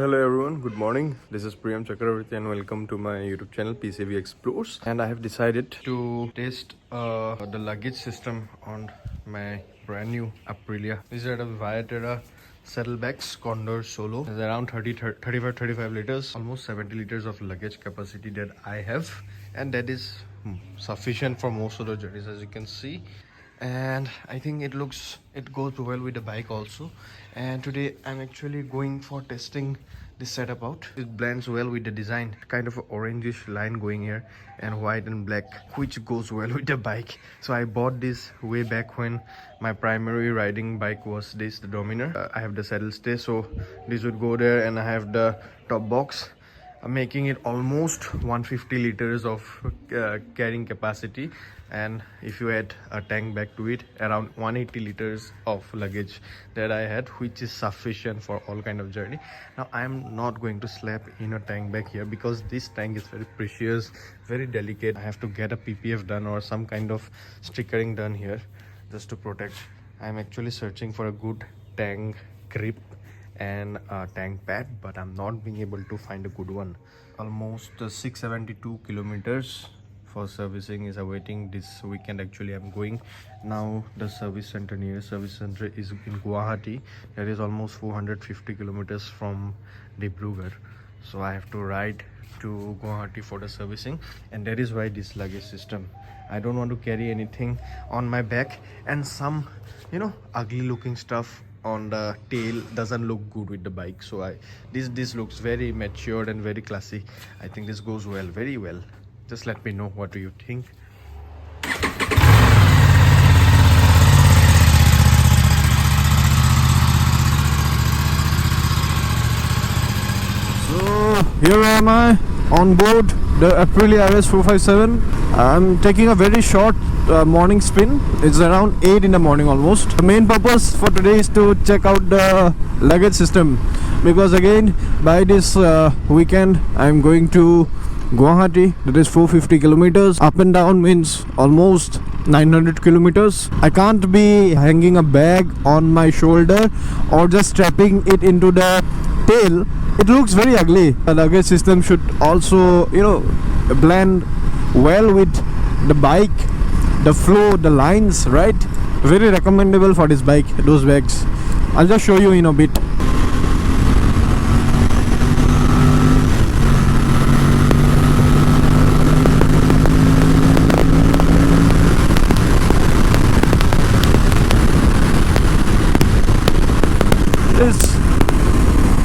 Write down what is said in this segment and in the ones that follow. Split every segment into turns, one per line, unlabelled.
Hello everyone, good morning. This is Priyam Chakravarti and welcome to my YouTube channel PCV Explores. And I have decided to test the luggage system on my brand new Aprilia. These are the viaterra saddlebags condo solo. It's around 35 liters, almost 70 liters of luggage capacity that I have, and that is sufficient for most of the journeys, as you can see. And I think it goes well with the bike also. And today I'm actually going for testing this setup out. It blends well with the design, kind of an orangish line going here and white and black, which goes well with the bike. So I bought this way back when my primary riding bike was this, the Dominar. I have the saddle stay, so this would go there, and I have the top box, making it almost 150 liters of carrying capacity. And if you add a tank back to it, around 180 liters of luggage that I had, which is sufficient for all kind of journey. Now I am not going to slap in a tank bag here because this tank is very precious, very delicate. I have to get a PPF done or some kind of stickering done here just to protect. I am actually searching for a good tank grip and a tank pad, but I'm not being able to find a good one. Almost 672 kilometers for servicing is awaiting this weekend. Actually I'm going now. The service center is in Guwahati. That is almost 450 kilometers from Dibrugarh, so I have to ride to Guwahati for the servicing, and that is why this luggage system. I don't want to carry anything on my back, and some ugly looking stuff on the tail doesn't look good with the bike. So this looks very matured and very classy. I think this goes well, very well. Just let me know, what do you think? So here am I on board the Aprilia RS457. I'm taking a very short morning spin. It's around 8 in the morning almost. The main purpose for today is to check out the luggage system, because again by this weekend I'm going to Guwahati. That is 450 kilometers. Up and down means almost 900 kilometers. I can't be hanging a bag on my shoulder or just strapping it into the tail. It looks very ugly. The luggage system should also blend well with the bike, the flow, the lines, right? Very recommendable for this bike, those bags. I'll just show you in a bit.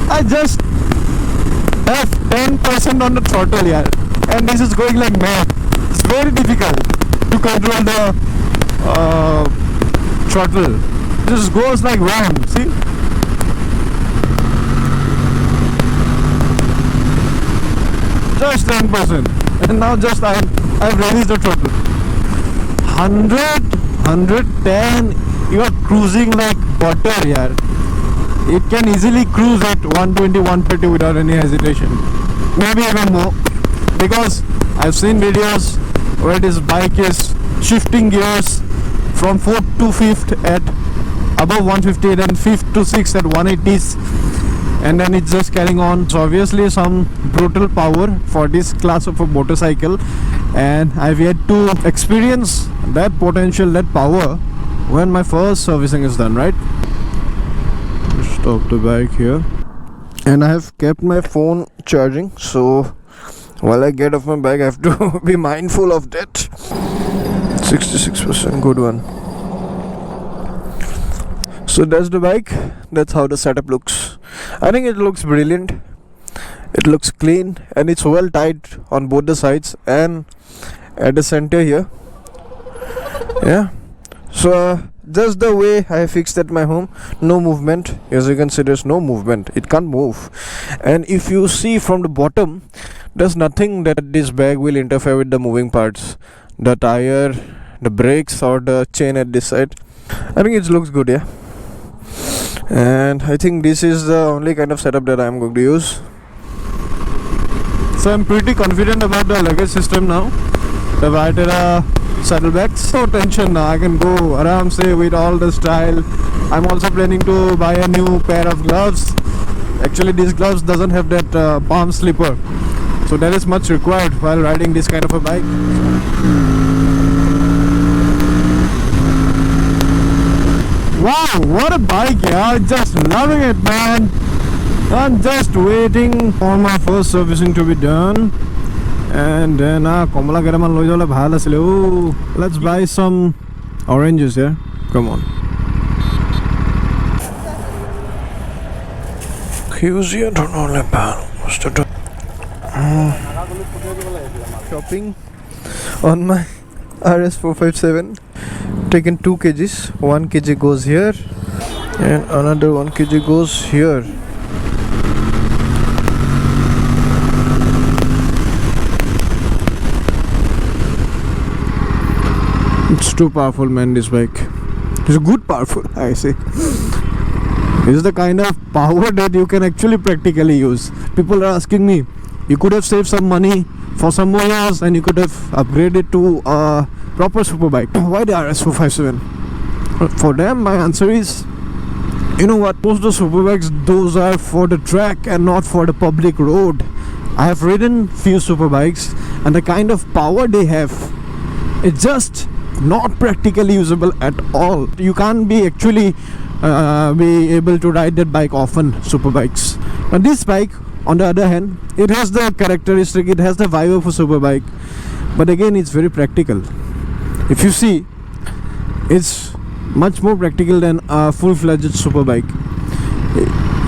I just have 10% on the throttle here, and this is going like mad. It's very difficult to control the throttle. It just goes like round, see? Just 10%, and now just I've released the throttle. 100, 110, you are cruising like butter here. It can easily cruise at 120, 130 without any hesitation. Maybe even more, because I've seen videos where this bike is shifting gears from 4th to 5th at above 150, then 5th to 6th at 180s, and then it's just carrying on. So obviously some brutal power for this class of a motorcycle, and I've yet to experience that potential, that power, when my first servicing is done, right? Stop the bike here, and I have kept my phone charging, so while I get off my bike I have to be mindful of that. 66%, good one. So that's the bike. That's how the setup looks. I think it looks brilliant. It looks clean, and it's well tied on both the sides and at the center here. Yeah, so just the way I fixed at my home. No movement. As you can see, there's no movement. It can't move. And if you see from the bottom, there's nothing that this bag will interfere with the moving parts, the tire, the brakes, or the chain at this side. I think it looks good, yeah. And I think this is the only kind of setup that I'm going to use. So I'm pretty confident about the luggage system now. The viaterra saddlebags. No tension now. I can go around, say, with all the style. I'm also planning to buy a new pair of gloves.
Actually this gloves doesn't have that palm slipper, so that is much required while riding this kind of a bike. Wow, what a bike, yeah, just loving it, man. I'm just waiting for my first servicing to be done, and then let's buy some oranges here. Come on. Shopping on my RS457. Taken 2 kgs. 1 kg goes here and another 1 kg goes here. It's too powerful, man, this bike. It's good powerful, I say. This is the kind of power that you can actually practically use. People are asking me, you could have saved some money for some more years and you could have upgraded to a proper super bike. Why the RS457? For them, my answer is, you know what, most of the super bikes, those are for the track and not for the public road. I have ridden few super bikes and the kind of power they have, it's just not practically usable at all. You can't be actually be able to ride that bike often, super bikes. But this bike, on the other hand, it has the characteristic, it has the vibe of a super bike, but again it's very practical. If you see, it's much more practical than a full-fledged super bike.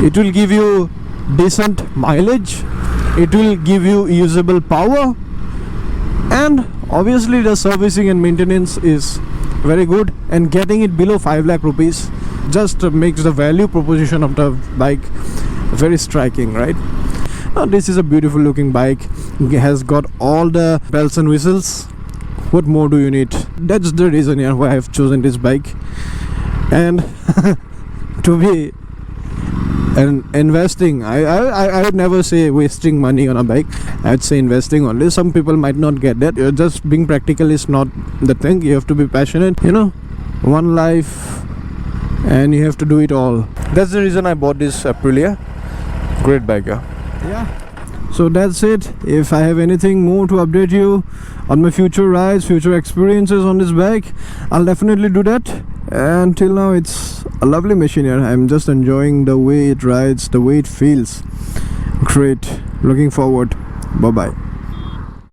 It will give you decent mileage, it will give you usable power, and obviously the servicing and maintenance is very good, and getting it below 5 lakh rupees just makes the value proposition of the bike very striking, right? Now this is a beautiful looking bike. It has got all the bells and whistles. What more do you need? That's the reason why I have chosen this bike. And to be investing, I would never say wasting money on a bike. I'd say investing only. Some people might not get that. Just being practical is not the thing. You have to be passionate, you know. One life and you have to do it all. That's the reason I bought this Aprilia. Great bike, yeah. So that's it. If I have anything more to update you on my future rides, future experiences on this bike, I'll definitely do that. And till now, it's a lovely machine here. I'm just enjoying the way it rides, the way it feels. Great. Looking forward. Bye bye.